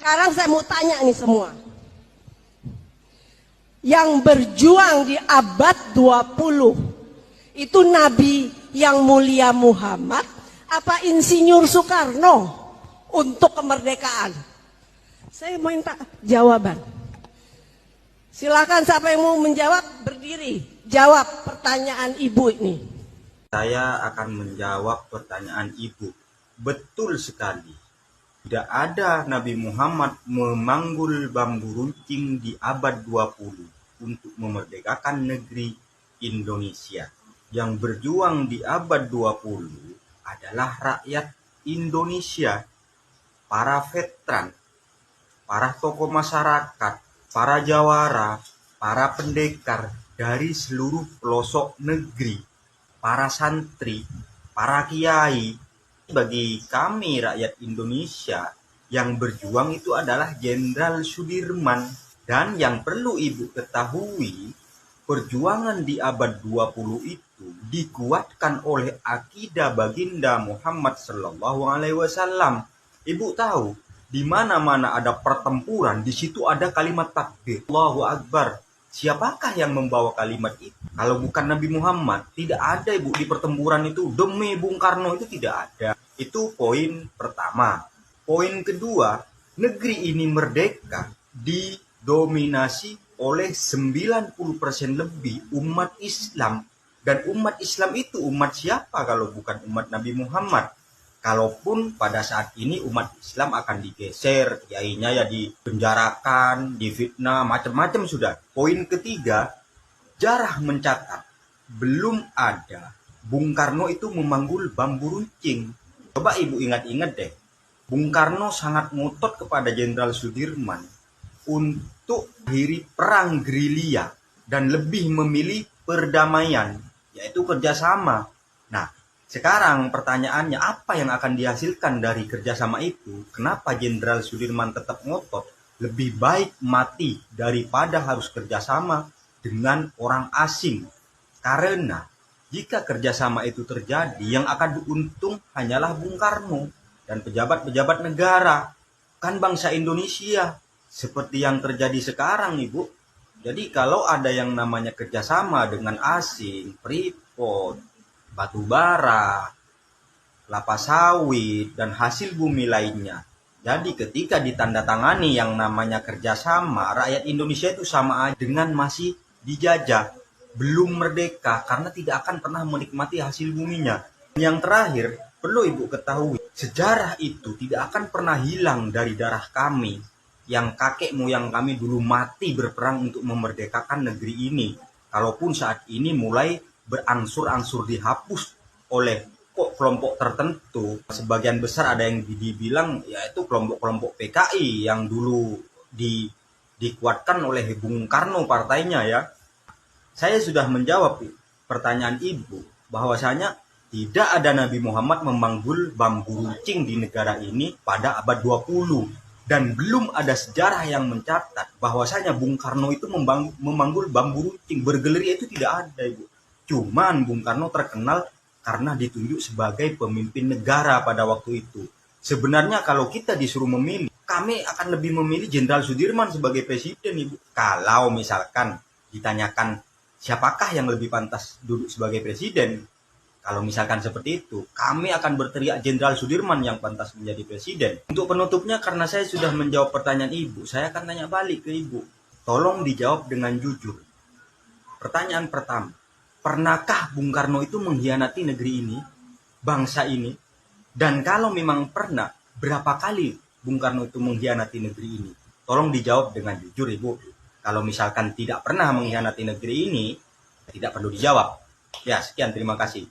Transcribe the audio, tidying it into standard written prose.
Sekarang saya mau tanya nih semua. Yang berjuang di abad 20 itu Nabi yang mulia Muhammad apa Insinyur Soekarno untuk kemerdekaan? Saya mau minta jawaban. Silakan siapa yang mau menjawab berdiri. Jawab pertanyaan ibu ini. Saya akan menjawab pertanyaan ibu. Betul sekali. Tidak ada Nabi Muhammad memanggul bambu runcing di abad 20 untuk memerdekakan negeri Indonesia. Yang berjuang di abad 20 adalah rakyat Indonesia, para veteran, para tokoh masyarakat, para jawara, para pendekar dari seluruh pelosok negeri, para santri, para kiai. Bagi kami rakyat Indonesia, yang berjuang itu adalah Jenderal Sudirman. Dan yang perlu ibu ketahui, perjuangan di abad 20 itu dikuatkan oleh akidah baginda Muhammad SAW. Ibu tahu, di mana-mana ada pertempuran, di situ ada kalimat takbir, Allahu Akbar. Siapakah yang membawa kalimat itu? Kalau bukan Nabi Muhammad, tidak ada ibu di pertempuran itu. Demi Bung Karno itu tidak ada. Itu poin pertama. Poin kedua, negeri ini merdeka didominasi oleh 90% lebih umat Islam. Dan umat Islam itu umat siapa kalau bukan umat Nabi Muhammad? Kalaupun pada saat ini umat Islam akan digeser, kiainya ya dipenjarakan, difitnah, macam-macam sudah. Poin ketiga, jarah mencatat belum ada Bung Karno itu memanggul bambu runcing. Coba ibu ingat-ingat deh, Bung Karno sangat ngotot kepada Jenderal Sudirman untuk akhiri perang gerilya dan lebih memilih perdamaian, yaitu kerjasama. Nah, sekarang pertanyaannya, apa yang akan dihasilkan dari kerjasama itu? Kenapa Jenderal Sudirman tetap ngotot? Lebih baik mati daripada harus kerjasama dengan orang asing. Karena jika kerjasama itu terjadi, yang akan diuntung hanyalah Bung Karno dan pejabat-pejabat negara. Kan bangsa Indonesia, seperti yang terjadi sekarang, Ibu. Jadi kalau ada yang namanya kerjasama dengan asing, Freeport, batu bara, kelapa sawit, dan hasil bumi lainnya. Jadi ketika ditandatangani yang namanya kerjasama, rakyat Indonesia itu sama aja dengan masih dijajah, belum merdeka, karena tidak akan pernah menikmati hasil buminya. Yang terakhir, perlu ibu ketahui, sejarah itu tidak akan pernah hilang dari darah kami, yang kakek moyang kami dulu mati berperang untuk memerdekakan negeri ini. Kalaupun saat ini mulai berangsur-angsur dihapus oleh kelompok tertentu, sebagian besar ada yang dibilang yaitu kelompok-kelompok PKI yang dulu dikuatkan oleh Bung Karno partainya ya. Saya sudah menjawab pertanyaan ibu bahwasanya tidak ada Nabi Muhammad memanggul bambu runcing di negara ini pada abad 20 dan belum ada sejarah yang mencatat bahwasanya Bung Karno itu memanggul bambu runcing. Bergerilya itu tidak ada, ibu. Cuman Bung Karno terkenal karena ditunjuk sebagai pemimpin negara pada waktu itu. Sebenarnya kalau kita disuruh memilih, kami akan lebih memilih Jenderal Sudirman sebagai presiden, ibu. Kalau misalkan ditanyakan siapakah yang lebih pantas duduk sebagai presiden, kalau misalkan seperti itu, kami akan berteriak Jenderal Sudirman yang pantas menjadi presiden. Untuk penutupnya, karena saya sudah menjawab pertanyaan ibu, saya akan tanya balik ke ibu. Tolong dijawab dengan jujur. Pertanyaan pertama, pernahkah Bung Karno itu mengkhianati negeri ini, bangsa ini? Dan kalau memang pernah, berapa kali Bung Karno itu mengkhianati negeri ini? Tolong dijawab dengan jujur, ibu. Kalau misalkan tidak pernah mengkhianati negeri ini, tidak perlu dijawab. Ya, sekian, terima kasih.